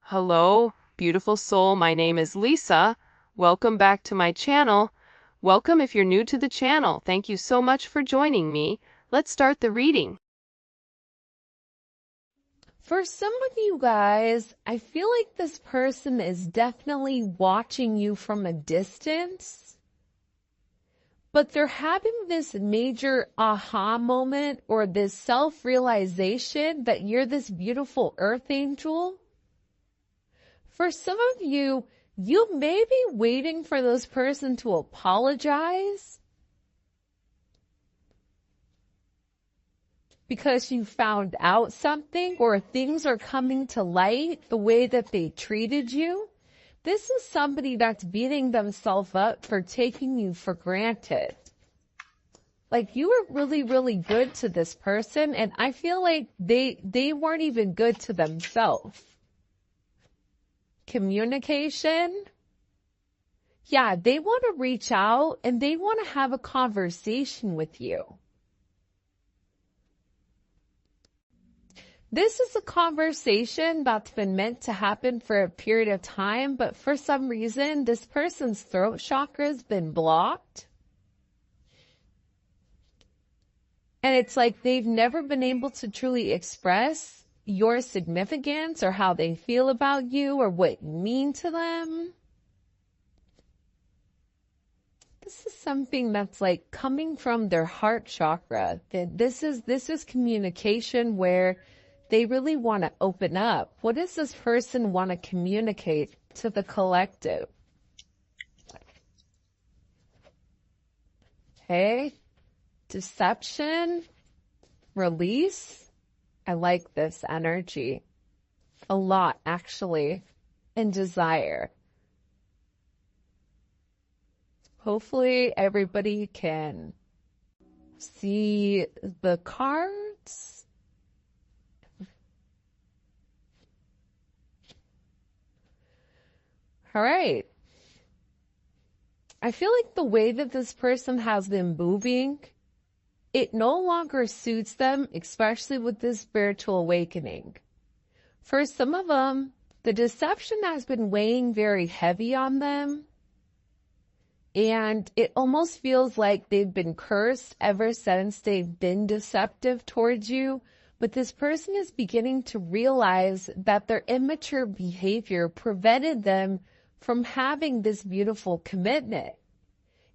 Hello, beautiful soul. My name is Lisa. Welcome back to my channel. Welcome if you're new to the channel. Thank you so much for joining me. Let's start the reading. For some of you guys, I feel like this person is definitely watching you from a distance, but they're having this major aha moment or this self-realization that you're this beautiful earth angel. For some of you, you may be waiting for this person to apologize because you found out something or things are coming to light the way that they treated you. This is somebody that's beating themselves up for taking you for granted. Like you were really, really good to this person, and I feel like they weren't even good to themselves. Communication. Yeah, they want to reach out and they want to have a conversation with you. This is a conversation that's been meant to happen for a period of time, but for some reason, this person's throat chakra has been blocked. And it's like they've never been able to truly express your significance or how they feel about you or what you mean to them. This is something that's like coming from their heart chakra. This is communication where they really want to open up. What does this person want to communicate to the collective? Okay. Deception, release. I like this energy a lot, actually, and desire. Hopefully everybody can see the cards. All right. I feel like the way that this person has been moving, it no longer suits them, especially with this spiritual awakening. For some of them, the deception has been weighing very heavy on them. And it almost feels like they've been cursed ever since they've been deceptive towards you. But this person is beginning to realize that their immature behavior prevented them from having this beautiful commitment.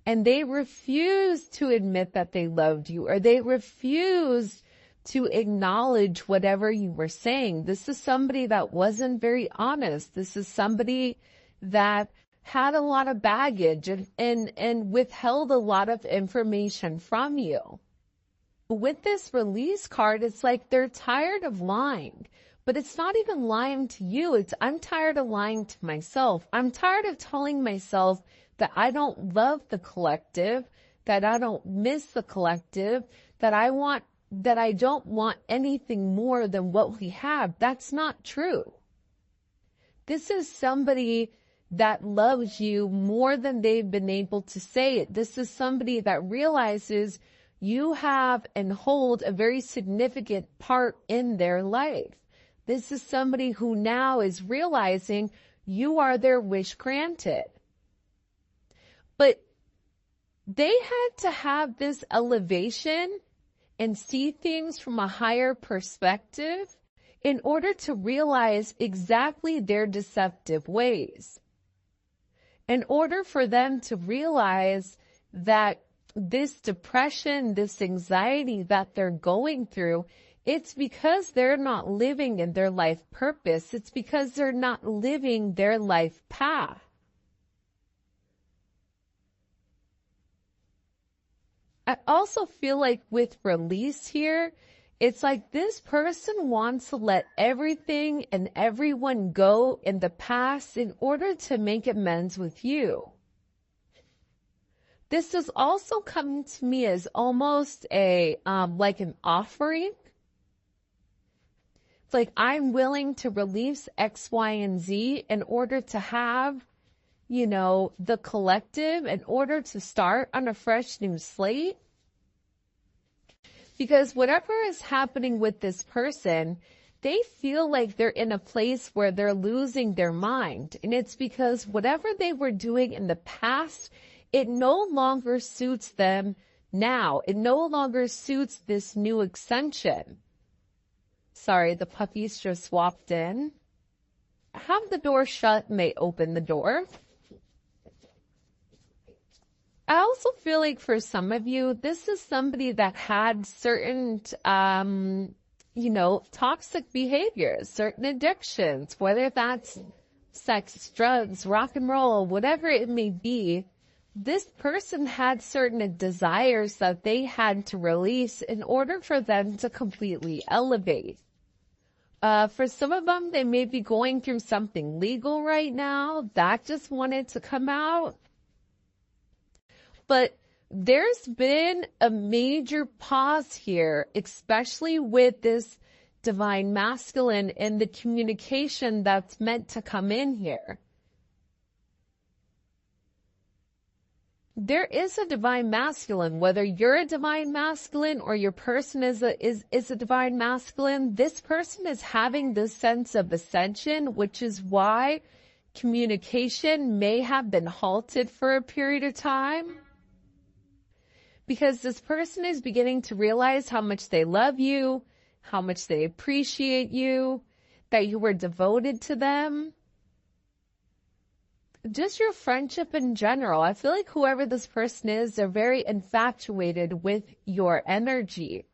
And they refused to admit that they loved you, or they refused to acknowledge whatever you were saying. This is somebody that wasn't very honest. This is somebody that had a lot of baggage and withheld a lot of information from you. With this release card, it's like they're tired of lying. But it's not even lying to you. I'm tired of lying to myself. I'm tired of telling myself that I don't love the collective, that I don't miss the collective, that I don't want anything more than what we have. That's not true. This is somebody that loves you more than they've been able to say it. This is somebody that realizes you have and hold a very significant part in their life. This is somebody who now is realizing you are their wish granted. But they had to have this elevation and see things from a higher perspective in order to realize exactly their deceptive ways. In order for them to realize that this depression, this anxiety that they're going through, it's because they're not living in their life purpose. It's because they're not living their life path. I also feel like with release here, it's like this person wants to let everything and everyone go in the past in order to make amends with you. This is also coming to me as almost like an offering. It's like I'm willing to release X, Y, and Z in order to have, the collective, in order to start on a fresh new slate. Because whatever is happening with this person, they feel like they're in a place where they're losing their mind. And it's because whatever they were doing in the past, it no longer suits them now. It no longer suits this new extension. Sorry, the puppies just swapped in. Have the door shut and they open the door. I also feel like for some of you, this is somebody that had certain, toxic behaviors, certain addictions, whether that's sex, drugs, rock and roll, whatever it may be. This person had certain desires that they had to release in order for them to completely elevate. For some of them, they may be going through something legal right now that just wanted to come out. But there's been a major pause here, especially with this divine masculine and the communication that's meant to come in here. There is a divine masculine, whether you're a divine masculine or your person is a divine masculine. This person is having this sense of ascension, which is why communication may have been halted for a period of time. Because this person is beginning to realize how much they love you, how much they appreciate you, that you were devoted to them. Just your friendship in general. I feel like whoever this person is, they're very infatuated with your energy,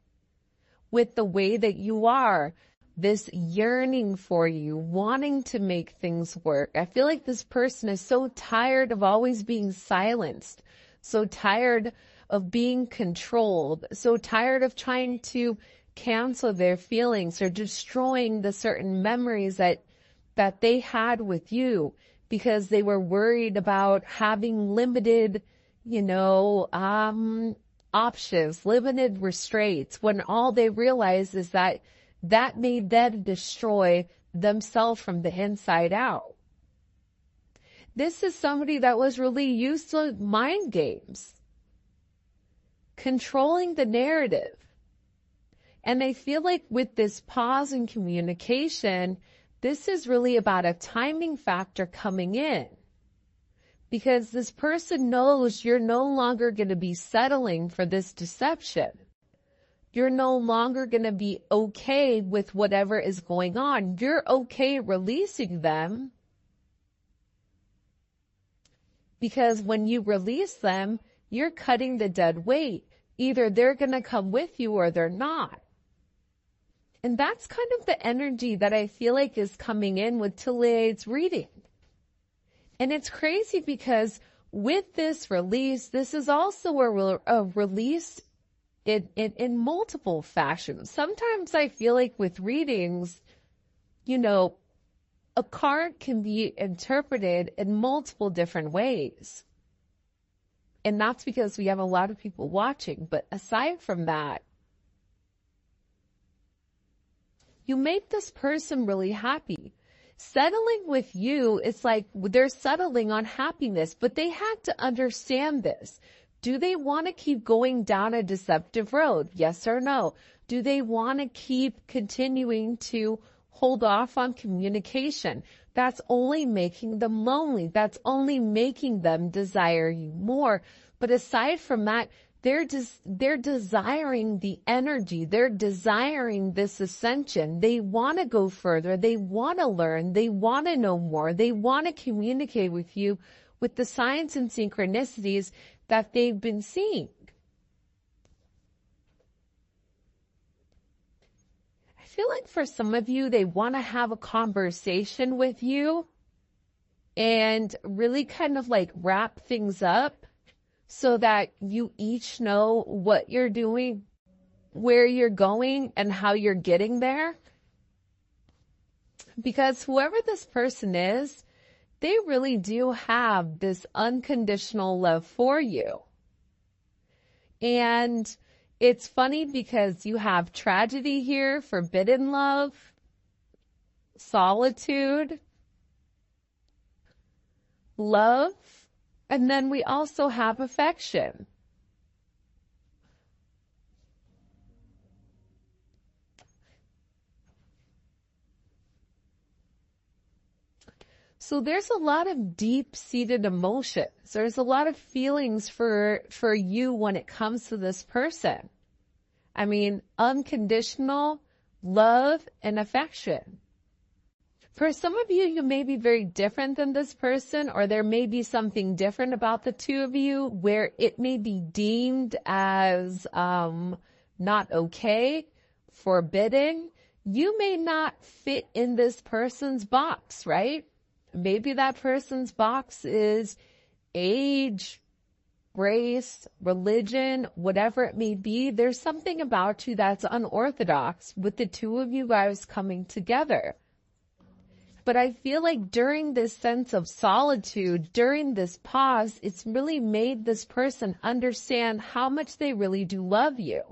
with the way that you are, this yearning for you, wanting to make things work. I feel like this person is so tired of always being silenced, so tired of being controlled, so tired of trying to cancel their feelings or destroying the certain memories that they had with you because they were worried about having limited, options, limited restraints, when all they realized is that made them destroy themselves from the inside out. This is somebody that was really used to mind games, controlling the narrative. And I feel like with this pause in communication, this is really about a timing factor coming in. Because this person knows you're no longer going to be settling for this deception. You're no longer going to be okay with whatever is going on. You're okay releasing them. Because when you release them, you're cutting the dead weight. Either they're going to come with you or they're not. And that's kind of the energy that I feel like is coming in with Tille's reading. And it's crazy because with this release, this is also a release in multiple fashions. Sometimes I feel like with readings, a card can be interpreted in multiple different ways. And that's because we have a lot of people watching. But aside from that, you make this person really happy. Settling with you, it's like they're settling on happiness, but they had to understand this. Do they want to keep going down a deceptive road? Yes or no? Do they want to keep continuing to hold off on communication? That's only making them lonely. That's only making them desire you more. But aside from that, they're desiring the energy. They're desiring this ascension. They want to go further. They want to learn. They want to know more. They want to communicate with you with the signs and synchronicities that they've been seeing. I feel like for some of you, they want to have a conversation with you and really kind of like wrap things up so that you each know what you're doing, where you're going, and how you're getting there. Because whoever this person is, they really do have this unconditional love for you. And it's funny because you have tragedy here, forbidden love, solitude, love, and then we also have affection. So there's a lot of deep-seated emotions. There's a lot of feelings for you when it comes to this person. I mean, unconditional love and affection. For some of you, you may be very different than this person, or there may be something different about the two of you where it may be deemed as not okay, forbidden. You may not fit in this person's box, right? Maybe that person's box is age, race, religion, whatever it may be. There's something about you that's unorthodox with the two of you guys coming together. But I feel like during this sense of solitude, during this pause, it's really made this person understand how much they really do love you,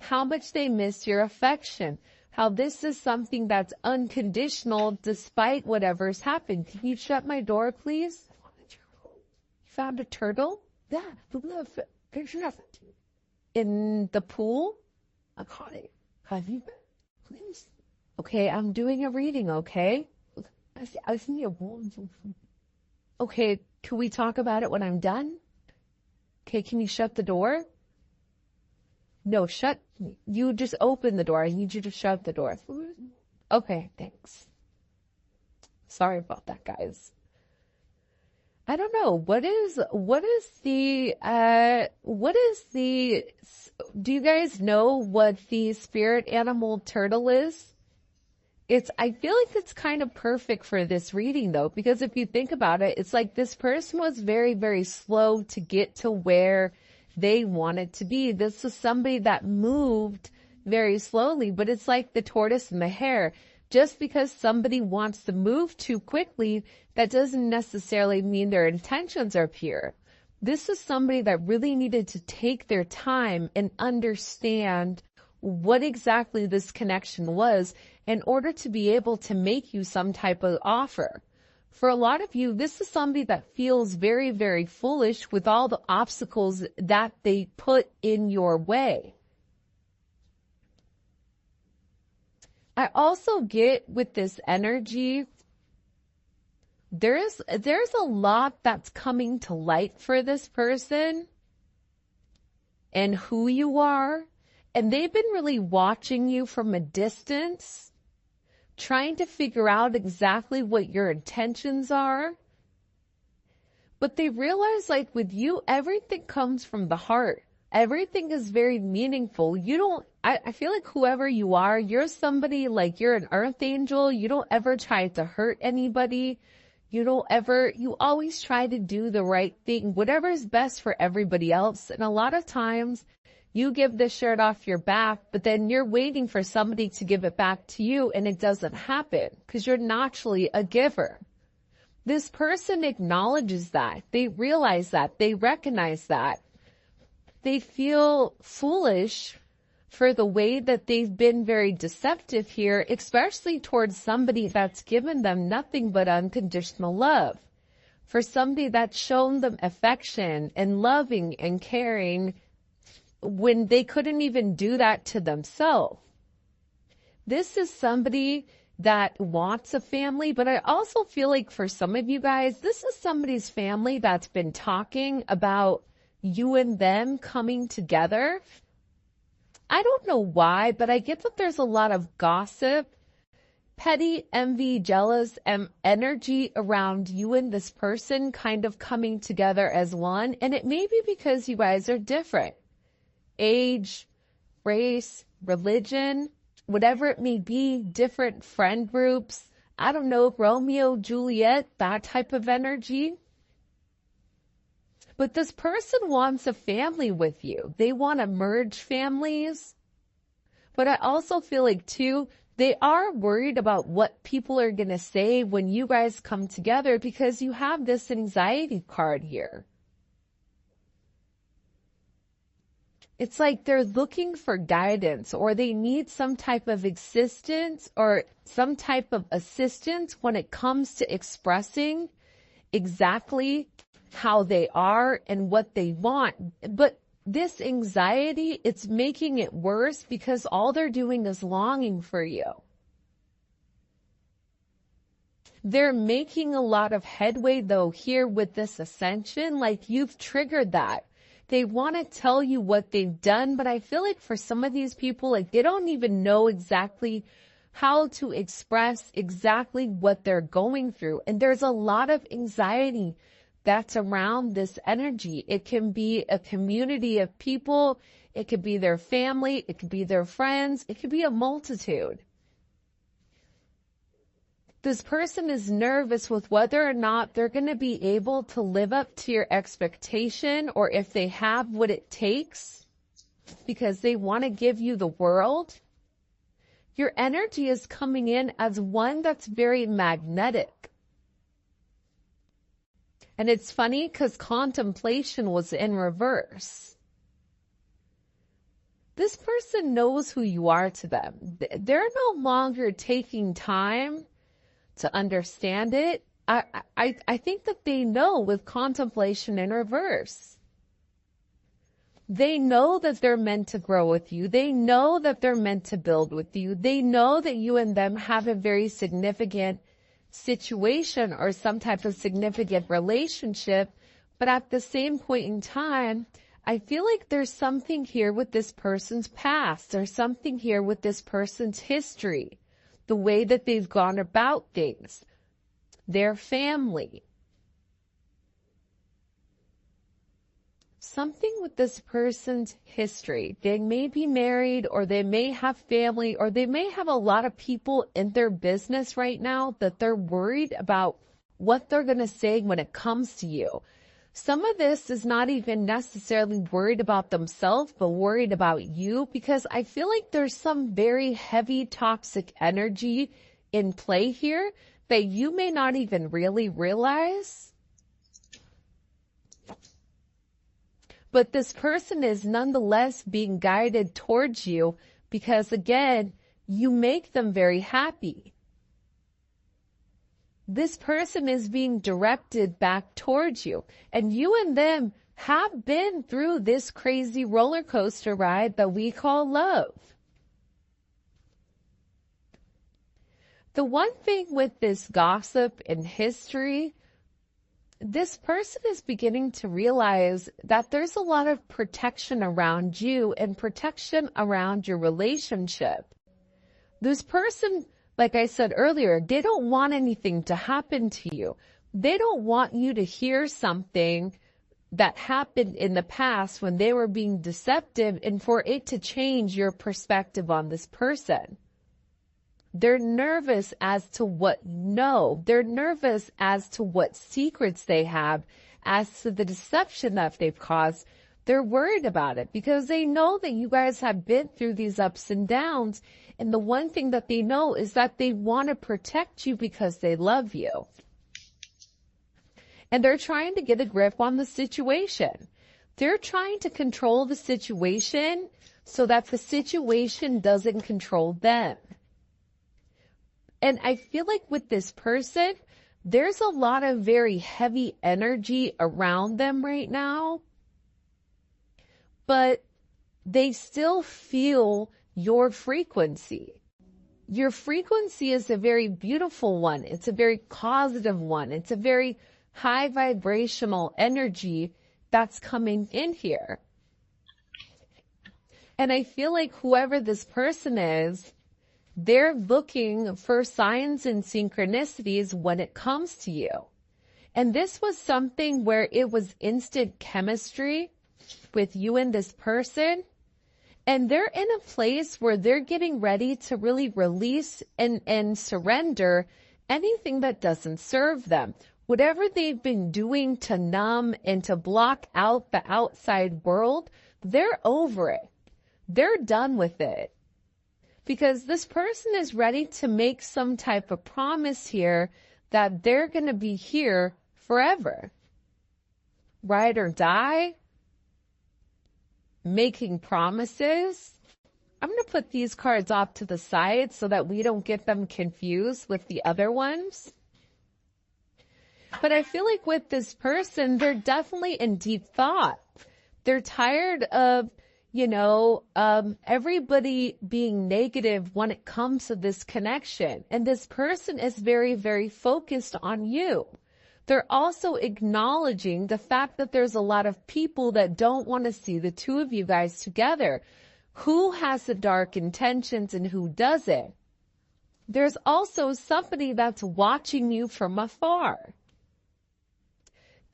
how much they miss your affection, how this is something that's unconditional despite whatever's happened. Can you shut my door, please? You found a turtle? Yeah, in the pool? I caught it. Have you been? Please. Okay, I'm doing a reading, okay? I see a ball. Okay, can we talk about it when I'm done? Okay, can you shut the door? No, you just open the door. I need you to shut the door. Okay, thanks. Sorry about that, guys. I don't know. Do you guys know what the spirit animal turtle is? I feel like it's kind of perfect for this reading though, because if you think about it, it's like this person was very, very slow to get to where they wanted to be. This is somebody that moved very slowly, but it's like the tortoise and the hare. Just because somebody wants to move too quickly, that doesn't necessarily mean their intentions are pure. This is somebody that really needed to take their time and understand what exactly this connection was in order to be able to make you some type of offer. For a lot of you, this is somebody that feels very, very foolish with all the obstacles that they put in your way. I also get with this energy, there's a lot that's coming to light for this person and who you are. And they've been really watching you from a distance, trying to figure out exactly what your intentions are. But they realize, like, with you, everything comes from the heart. Everything is very meaningful. I feel like whoever you are, you're somebody, like, you're an earth angel. You don't ever try to hurt anybody. You always try to do the right thing, whatever is best for everybody else. And a lot of times, you give the shirt off your back, but then you're waiting for somebody to give it back to you, and it doesn't happen because you're naturally a giver. This person acknowledges that. They realize that. They recognize that. They feel foolish for the way that they've been very deceptive here, especially towards somebody that's given them nothing but unconditional love. For somebody that's shown them affection and loving and caring when they couldn't even do that to themselves. This is somebody that wants a family, but I also feel like for some of you guys, this is somebody's family that's been talking about you and them coming together. I don't know why, but I get that there's a lot of gossip, petty, envy, jealous, energy around you and this person kind of coming together as one. And it may be because you guys are different. Age, race, religion, whatever it may be, different friend groups. I don't know, Romeo, Juliet, that type of energy. But this person wants a family with you. They want to merge families. But I also feel like, too, they are worried about what people are going to say when you guys come together because you have this anxiety card here. It's like they're looking for guidance, or they need some type of existence or some type of assistance when it comes to expressing exactly how they are and what they want. But this anxiety, it's making it worse because all they're doing is longing for you. They're making a lot of headway though here with this ascension. Like you've triggered that. They want to tell you what they've done, but I feel like for some of these people, like they don't even know exactly how to express exactly what they're going through. And there's a lot of anxiety that's around this energy. It can be a community of people. It could be their family. It could be their friends. It could be a multitude. This person is nervous with whether or not they're going to be able to live up to your expectation, or if they have what it takes, because they want to give you the world. Your energy is coming in as one that's very magnetic. And it's funny because contemplation was in reverse. This person knows who you are to them. They're no longer taking time to understand it. I think that they know with contemplation in reverse. They know that they're meant to grow with you. They know that they're meant to build with you. They know that you and them have a very significant situation or some type of significant relationship. But at the same point in time, I feel like there's something here with this person's past. There's something here with this person's history. The way that they've gone about things, their family. Something with this person's history. They may be married, or they may have family, or they may have a lot of people in their business right now that they're worried about what they're going to say when it comes to you. Some of this is not even necessarily worried about themselves, but worried about you, because I feel like there's some very heavy toxic energy in play here that you may not even really realize. But this person is nonetheless being guided towards you because, again, you make them very happy. This person is being directed back towards you. And you and them have been through this crazy roller coaster ride that we call love. The one thing with this gossip in history, this person is beginning to realize that there's a lot of protection around you and protection around your relationship. This person, like I said earlier, they don't want anything to happen to you. They don't want you to hear something that happened in the past when they were being deceptive and for it to change your perspective on this person. They're nervous as to what you know. They're nervous as to what secrets they have, as to the deception that they've caused. They're worried about it because they know that you guys have been through these ups and downs. And the one thing that they know is that they want to protect you because they love you. And they're trying to get a grip on the situation. They're trying to control the situation so that the situation doesn't control them. And I feel like with this person, there's a lot of very heavy energy around them right now. But they still feel your frequency. Your frequency is a very beautiful one. It's a very positive one. It's a very high vibrational energy that's coming in here. And I feel like whoever this person is, they're looking for signs and synchronicities when it comes to you. And this was something where it was instant chemistry with you and this person. And they're in a place where they're getting ready to really release and surrender anything that doesn't serve them. Whatever they've been doing to numb and to block out the outside world, they're over it. They're done with it. Because this person is ready to make some type of promise here that they're going to be here forever. Ride or die. Making promises. I'm going to put these cards off to the side so that we don't get them confused with the other ones. But I feel like with this person, they're definitely in deep thought. They're tired of, everybody being negative when it comes to this connection. And this person is very, very focused on you. They're also acknowledging the fact that there's a lot of people that don't want to see the two of you guys together. Who has the dark intentions and who doesn't? There's also somebody that's watching you from afar.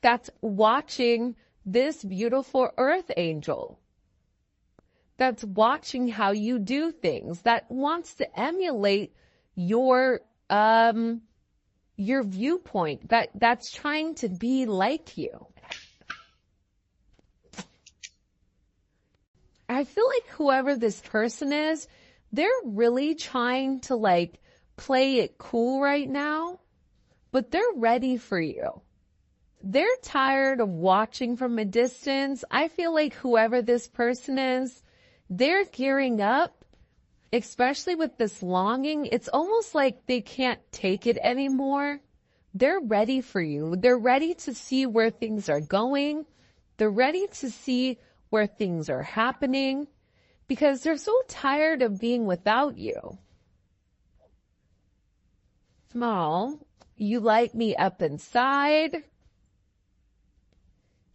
That's watching this beautiful earth angel. That's watching how you do things. That wants to emulate your viewpoint. That's trying to be like you. I feel like whoever this person is, they're really trying to play it cool right now, but they're ready for you. They're tired of watching from a distance. I feel like whoever this person is, they're gearing up, especially with this longing. It's almost like they can't take it anymore. They're ready for you. They're ready to see where things are going. They're ready to see where things are happening because they're so tired of being without you. Small, you light me up inside.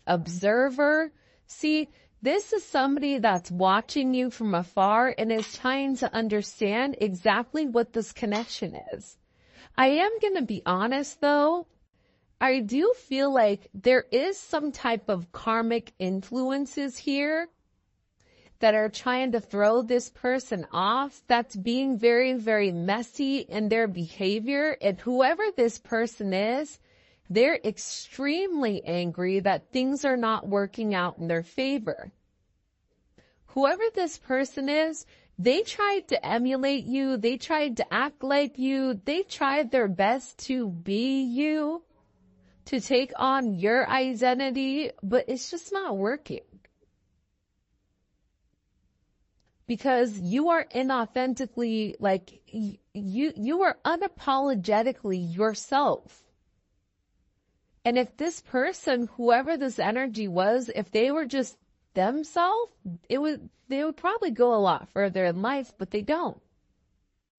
Observer. See, this is somebody that's watching you from afar and is trying to understand exactly what this connection is. I am going to be honest though. I do feel like there is some type of karmic influences here that are trying to throw this person off, that's being very, very messy in their behavior. And whoever this person is, they're extremely angry that things are not working out in their favor. Whoever this person is, they tried to emulate you. They tried to act like you. They tried their best to be you, to take on your identity, but it's just not working. Because you are inauthentically, you are unapologetically yourself. And if this person, whoever this energy was, if they were just themselves, they would probably go a lot further in life, but they don't.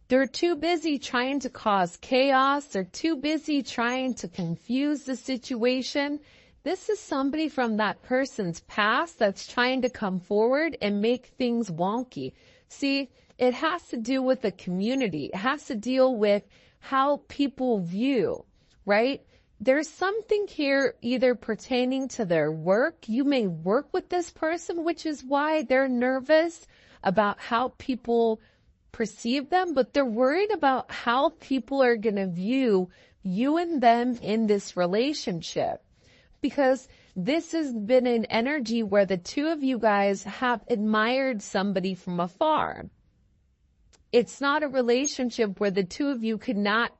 They're too busy trying to cause chaos. They're too busy trying to confuse the situation. This is somebody from that person's past that's trying to come forward and make things wonky. See, it has to do with the community. It has to deal with how people view, right? There's something here either pertaining to their work. You may work with this person, which is why they're nervous about how people perceive them, but they're worried about how people are going to view you and them in this relationship. Because this has been an energy where the two of you guys have admired somebody from afar. It's not a relationship where the two of you could not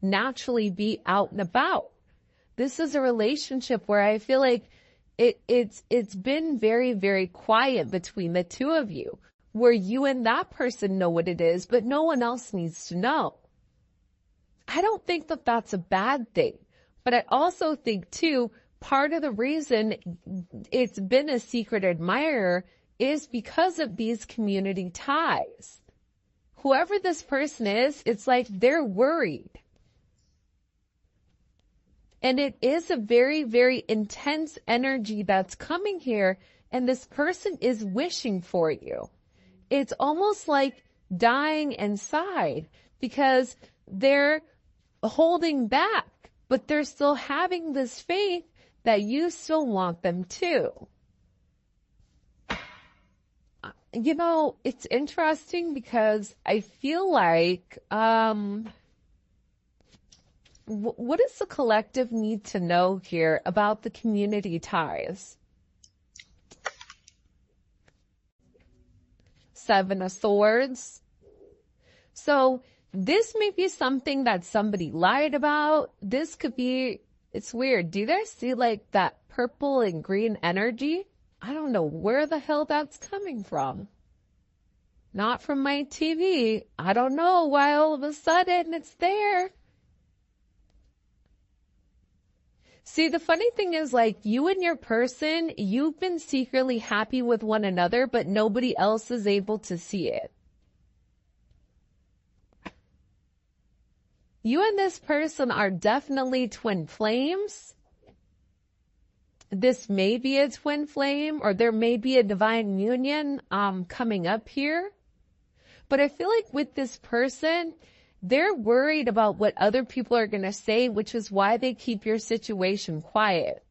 naturally be out and about. This is a relationship where I feel like it's been very, very quiet between the two of you, where you and that person know what it is, but no one else needs to know. I don't think that that's a bad thing, but I also think too, part of the reason it's been a secret admirer is because of these community ties. Whoever this person is, it's like they're worried. And it is a very, very intense energy that's coming here, and this person is wishing for you. It's almost like dying inside because they're holding back, but they're still having this faith that you still want them to. You know, it's interesting because I feel like, what does the collective need to know here about the community ties? Seven of Swords. So this may be something that somebody lied about. This could be, it's weird. Do you guys see like that purple and green energy? I don't know where the hell that's coming from. Not from my TV. I don't know why all of a sudden it's there. See, the funny thing is, like, you and your person, you've been secretly happy with one another, but nobody else is able to see it. You and this person are definitely twin flames. This may be a twin flame, or there may be a divine union coming up here. But I feel like with this person, they're worried about what other people are going to say, which is why they keep your situation quiet.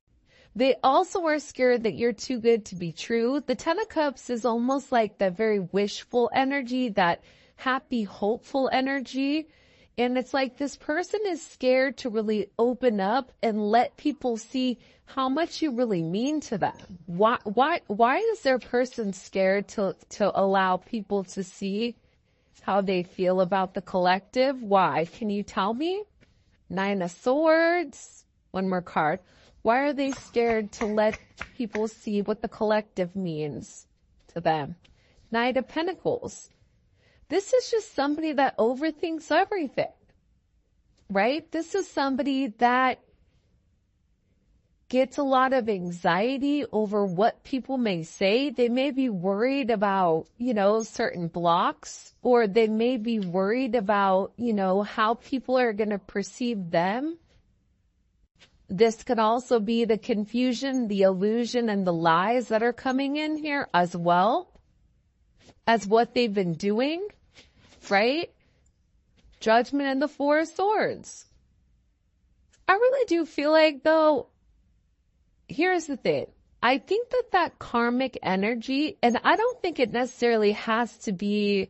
They also are scared that you're too good to be true. The Ten of Cups is almost like that very wishful energy, that happy, hopeful energy. And it's like this person is scared to really open up and let people see how much you really mean to them. Why is their person scared to allow people to see how they feel about the collective? Why? Can you tell me? Nine of Swords. One more card. Why are they scared to let people see what the collective means to them? Knight of Pentacles. This is just somebody that overthinks everything, right? This is somebody that gets a lot of anxiety over what people may say. They may be worried about, certain blocks, or they may be worried about, how people are going to perceive them. This could also be the confusion, the illusion, and the lies that are coming in here as well as what they've been doing, right? Judgment and the Four of Swords. I really do feel like, though, here's the thing. I think that karmic energy, and I don't think it necessarily has to be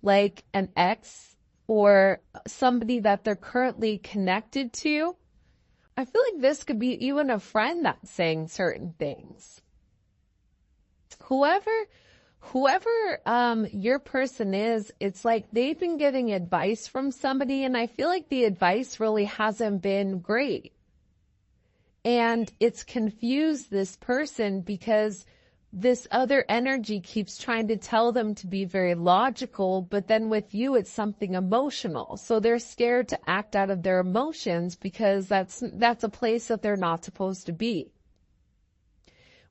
like an ex or somebody that they're currently connected to. I feel like this could be even a friend that's saying certain things. Whoever your person is, it's like they've been getting advice from somebody, and I feel like the advice really hasn't been great. And it's confused this person because this other energy keeps trying to tell them to be very logical, but then with you, it's something emotional. So they're scared to act out of their emotions because that's a place that they're not supposed to be.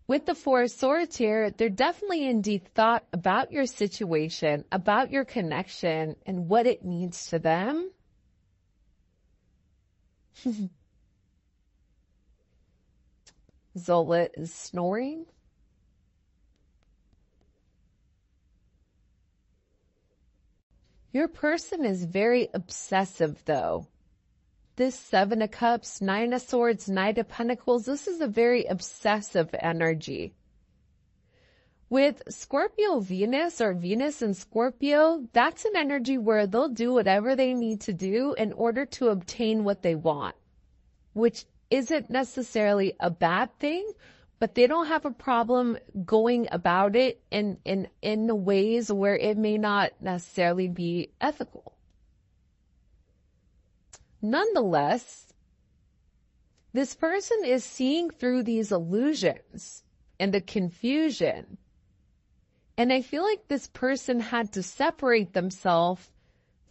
With the Four of Swords here, they're definitely in deep thought about your situation, about your connection, and what it means to them. Zola is snoring. Your person is very obsessive, though. This Seven of Cups, Nine of Swords, Knight of Pentacles, this is a very obsessive energy. With Scorpio Venus, or Venus and Scorpio, that's an energy where they'll do whatever they need to do in order to obtain what they want, which isn't necessarily a bad thing, but they don't have a problem going about it in ways where it may not necessarily be ethical. Nonetheless, this person is seeing through these illusions and the confusion. And I feel like this person had to separate themselves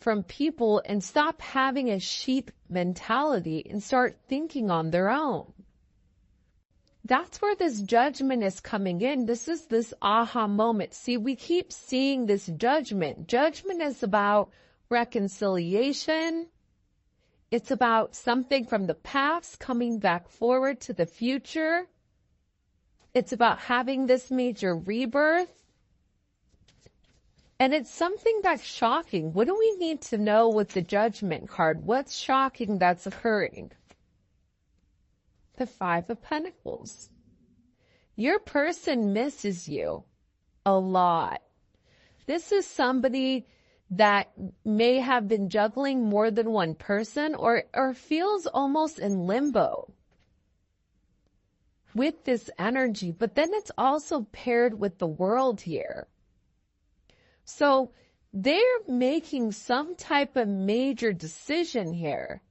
from people and stop having a sheep mentality and start thinking on their own. That's where this judgment is coming in. This is this aha moment. See, we keep seeing this judgment. Judgment is about reconciliation. It's about something from the past coming back forward to the future. It's about having this major rebirth. And it's something that's shocking. What do we need to know with the Judgment card? What's shocking that's occurring? The Five of Pentacles. Your person misses you a lot. This is somebody that may have been juggling more than one person or feels almost in limbo with this energy. But then it's also paired with the World here. So they're making some type of major decision here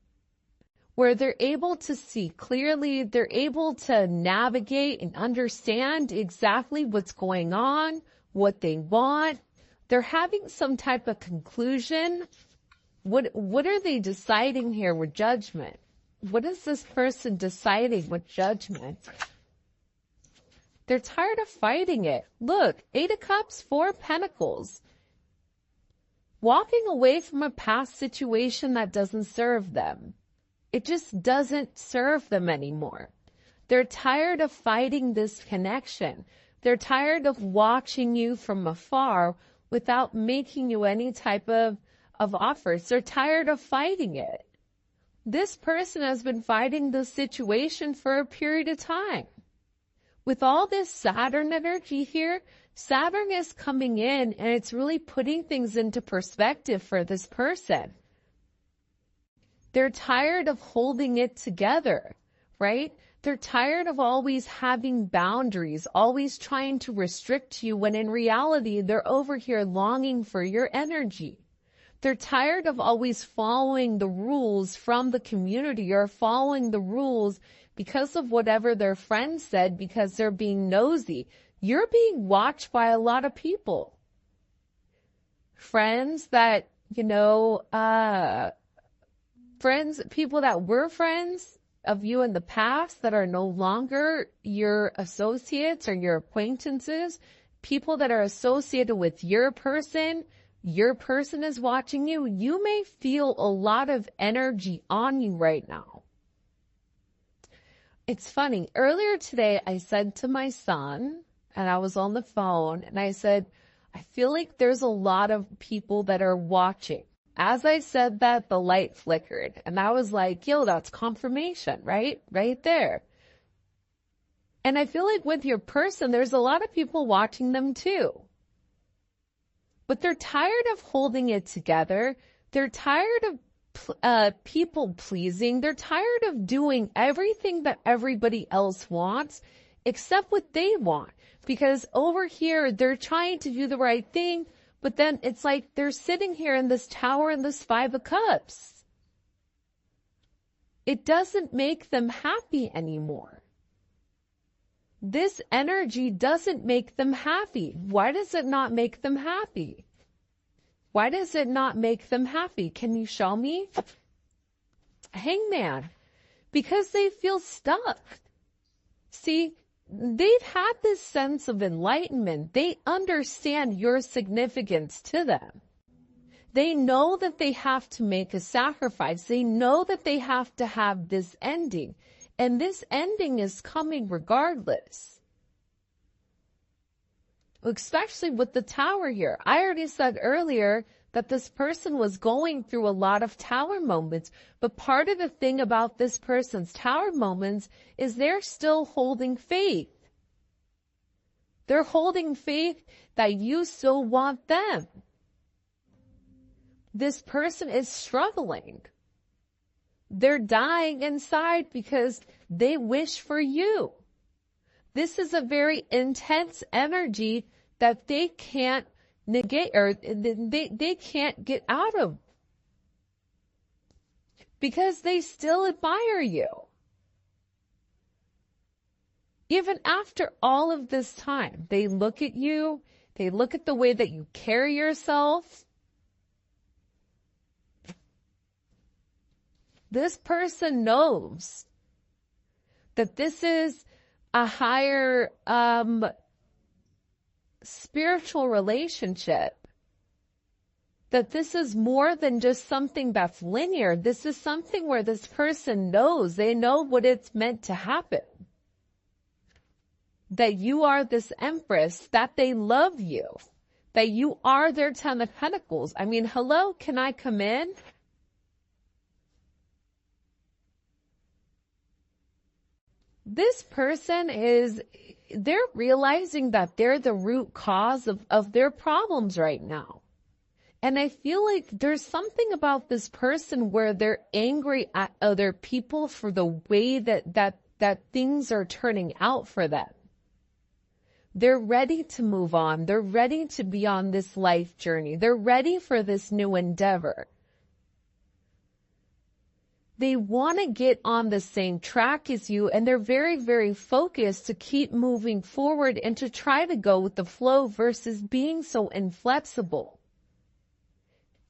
where they're able to see clearly, they're able to navigate and understand exactly what's going on, what they want. They're having some type of conclusion. What are they deciding here with Judgment? What is this person deciding with Judgment? They're tired of fighting it. Look, 8 of Cups, 4 of Pentacles. Walking away from a past situation that doesn't serve them. It just doesn't serve them anymore. They're tired of fighting this connection. They're tired of watching you from afar without making you any type of offers. They're tired of fighting it. This person has been fighting this situation for a period of time. With all this Saturn energy here, Saturn is coming in and it's really putting things into perspective for this person. They're tired of holding it together, right? They're tired of always having boundaries, always trying to restrict you when in reality they're over here longing for your energy. They're tired of always following the rules from the community or following the rules because of whatever their friends said because they're being nosy. You're being watched by a lot of people. Friends that, people that were friends of you in the past that are no longer your associates or your acquaintances, people that are associated with your person is watching you. You may feel a lot of energy on you right now. It's funny. Earlier today, I said to my son, and I was on the phone, and I said, I feel like there's a lot of people that are watching. As I said that, the light flickered, and I was like, yo, that's confirmation, right? Right there. And I feel like with your person, there's a lot of people watching them too. But they're tired of holding it together. They're tired of people pleasing. They're tired of doing everything that everybody else wants except what they want. Because over here, they're trying to do the right thing, but then it's like they're sitting here in this tower in this 5 of Cups. It doesn't make them happy anymore. This energy doesn't make them happy. Why does it not make them happy? Why does it not make them happy? Can you show me? Hangman. Because they feel stuck. See, they've had this sense of enlightenment. They understand your significance to them. They know that they have to make a sacrifice. They know that they have to have this ending. And this ending is coming regardless. Especially with the tower here. I already said earlier that this person was going through a lot of tower moments. But part of the thing about this person's tower moments is they're still holding faith. They're holding faith that you still want them. This person is struggling. They're dying inside because they wish for you. This is a very intense energy that they can't negate or they can't get out of because they still admire you. Even after all of this time, they look at you, they look at the way that you carry yourself. This person knows that this is a higher spiritual relationship, that this is more than just something that's linear. This is something where this person knows, they know what it's meant to happen. That you are this empress, that they love you, that you are their 10 of Pentacles. I mean, hello, can I come in? This person they're realizing that they're the root cause of their problems right now. And I feel like there's something about this person where they're angry at other people for the way that things are turning out for them. They're ready to move on. They're ready to be on this life journey. They're ready for this new endeavor. They want to get on the same track as you, and they're very, very focused to keep moving forward and to try to go with the flow versus being so inflexible.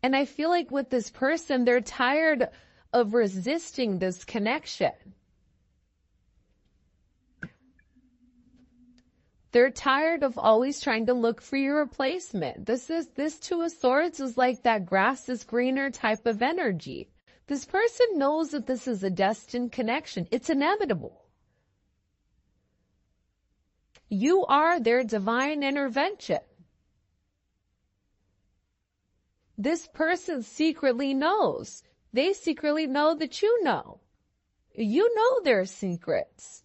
And I feel like with this person, they're tired of resisting this connection. They're tired of always trying to look for your replacement. This Two of Swords is like that grass is greener type of energy. This person knows that this is a destined connection. It's inevitable. You are their divine intervention. This person secretly knows. They secretly know that you know. You know their secrets.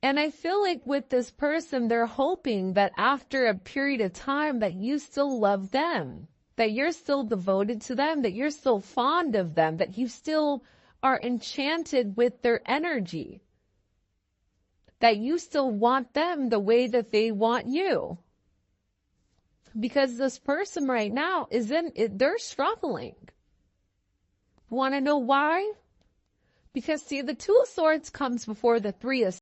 And I feel like with this person, they're hoping that after a period of time that you still love them, that you're still devoted to them, that you're still fond of them, that you still are enchanted with their energy, that you still want them the way that they want you. Because this person right now they're struggling. Want to know why? Because see, the Two of Swords comes before the Three of